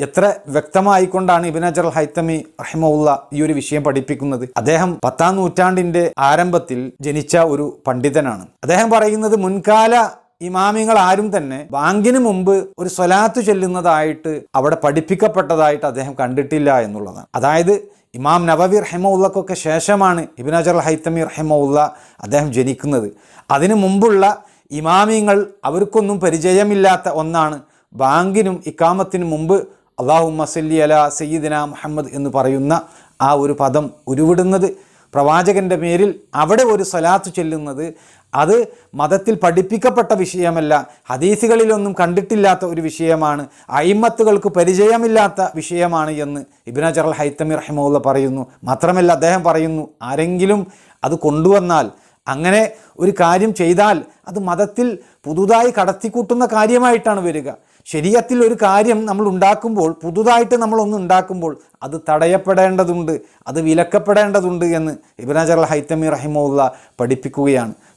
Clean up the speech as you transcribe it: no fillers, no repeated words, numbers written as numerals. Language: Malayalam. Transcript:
എത്ര വ്യക്തമായിക്കൊണ്ടാണ് ഇബ്നു ഹജർ അൽ ഹൈതമി റഹിമഹുല്ല ഈ ഒരു വിഷയം പഠിപ്പിക്കുന്നത്. അദ്ദേഹം 10-ാം നൂറ്റാണ്ടിൻ്റെ ആരംഭത്തിൽ ജനിച്ച ഒരു പണ്ഡിതനാണ്. അദ്ദേഹം പറയുന്നത് മുൻകാല ഇമാമിങ്ങൾ ആരും തന്നെ ബാങ്കിന് മുമ്പ് ഒരു സ്വലാത്ത് ചൊല്ലുന്നതായിട്ട് അവിടെ പഠിപ്പിക്കപ്പെട്ടതായിട്ട് അദ്ദേഹം കണ്ടിട്ടില്ല എന്നുള്ളതാണ്. അതായത് ഇമാം നവവി റഹിമഹുല്ലക്കൊക്കെ ശേഷമാണ് ഇബ്നു ഹജർ അൽ ഹൈതമി റഹിമഹുല്ല അദ്ദേഹം ജനിക്കുന്നത്. അതിനു മുമ്പുള്ള ഇമാമിങ്ങൾ അവർക്കൊന്നും പരിചയമില്ലാത്ത ഒന്നാണ് ബാങ്കിനും ഇക്കാമത്തിനും മുമ്പ് അല്ലാഹുമ്മ സല്ലി അലാ സയ്യിദിന മുഹമ്മദ് എന്ന് പറയുന്ന ആ ഒരു പദം ഉരുവിടുന്നത്, പ്രവാചകൻ്റെ പേരിൽ അവിടെ ഒരു സ്വലാത്ത് ചൊല്ലുന്നത്. അത് മതത്തിൽ പഠിപ്പിക്കപ്പെട്ട വിഷയമല്ല, ഹദീസുകളിലൊന്നും കണ്ടിട്ടില്ലാത്ത ഒരു വിഷയമാണ്, അയിമ്മത്തുകൾക്ക് പരിചയമില്ലാത്ത വിഷയമാണ് എന്ന് ഇബ്നു ഹജർ അൽ ഹൈതമി റഹിമഹുല്ല പറയുന്നു. മാത്രമല്ല അദ്ദേഹം പറയുന്നു, ആരെങ്കിലും അത് കൊണ്ടുവന്നാൽ, അങ്ങനെ ഒരു കാര്യം ചെയ്താൽ അത് മതത്തിൽ പുതുതായി കടത്തിക്കൂട്ടുന്ന കാര്യമായിട്ടാണ് വരിക. ശരീഅത്തിൽ ഒരു കാര്യം നമ്മൾ ഉണ്ടാക്കുമ്പോൾ, പുതുതായിട്ട് നമ്മളൊന്ന് ഉണ്ടാക്കുമ്പോൾ അത് തടയപ്പെടേണ്ടതുണ്ട്, അത് വിലക്കപ്പെടേണ്ടതുണ്ട് എന്ന് ഇബ്നു ഹജർ അൽ ഹൈതമി റഹിമഹുല്ല പഠിപ്പിക്കുകയാണ്.